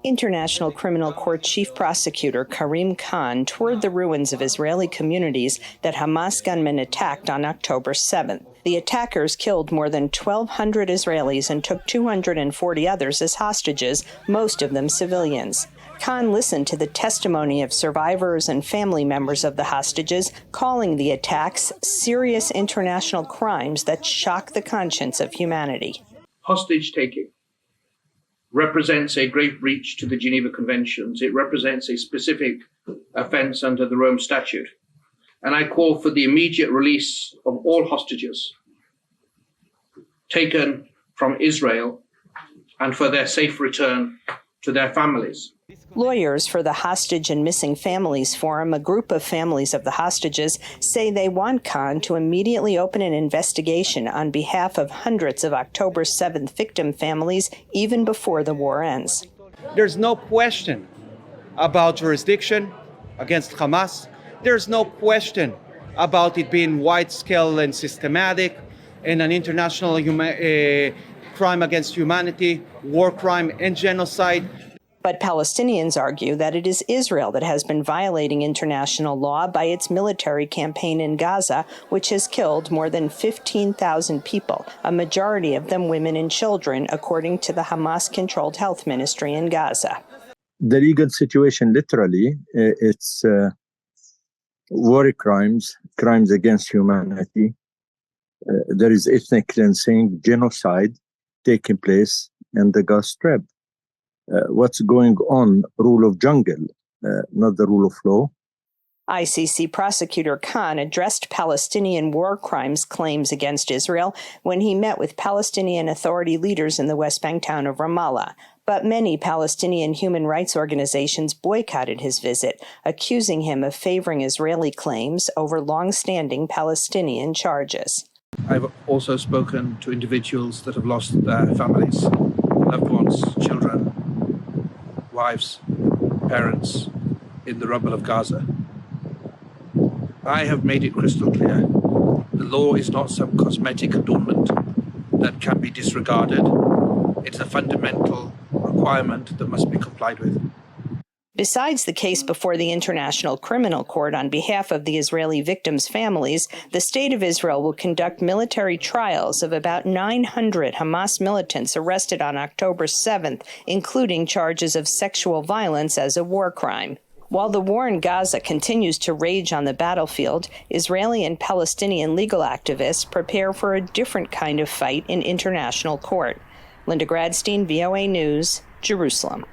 International Criminal Court Chief Prosecutor Karim Khan toured the ruins of Israeli communities that Hamas gunmen attacked on October 7th. The attackers killed more than 1,200 Israelis and took 240 others as hostages, most of them civilians. Khan listened to the testimony of survivors and family members of the hostages, calling the attacks serious international crimes that shock the conscience of humanity. Hostage taking represents a grave breach to the Geneva Conventions. It represents a specific offence under the Rome Statute. And I call for the immediate release of all hostages taken from Israel and for their safe return to their families. Lawyers for the Hostage and Missing Families Forum, a group of families of the hostages, say they want Khan to immediately open an investigation on behalf of hundreds of October 7th victim families, even before the war ends. There's no question about jurisdiction against Hamas. There's no question about it being wide-scale and systematic and an international crime against humanity, war crime, and genocide. But Palestinians argue that it is Israel that has been violating international law by its military campaign in Gaza, which has killed more than 15,000 people, a majority of them women and children, according to the Hamas-controlled health ministry in Gaza. The legal situation, literally, it's war crimes, crimes against humanity. There is ethnic cleansing, genocide taking place in the Gaza Strip. What's going on, rule of jungle, not the rule of law. ICC prosecutor Khan addressed Palestinian war crimes claims against Israel when he met with Palestinian Authority leaders in the West Bank town of Ramallah. But many Palestinian human rights organizations boycotted his visit, accusing him of favoring Israeli claims over long-standing Palestinian charges. I've also spoken to individuals that have lost their families, loved ones, children, wives, parents in the rubble of Gaza. I have made it crystal clear. The law is not some cosmetic adornment that can be disregarded. It's a fundamental requirement that must be complied with. Besides the case before the International Criminal Court on behalf of the Israeli victims' families, the State of Israel will conduct military trials of about 900 Hamas militants arrested on October 7th, including charges of sexual violence as a war crime. While the war in Gaza continues to rage on the battlefield, Israeli and Palestinian legal activists prepare for a different kind of fight in international court. Linda Gradstein, VOA News, Jerusalem.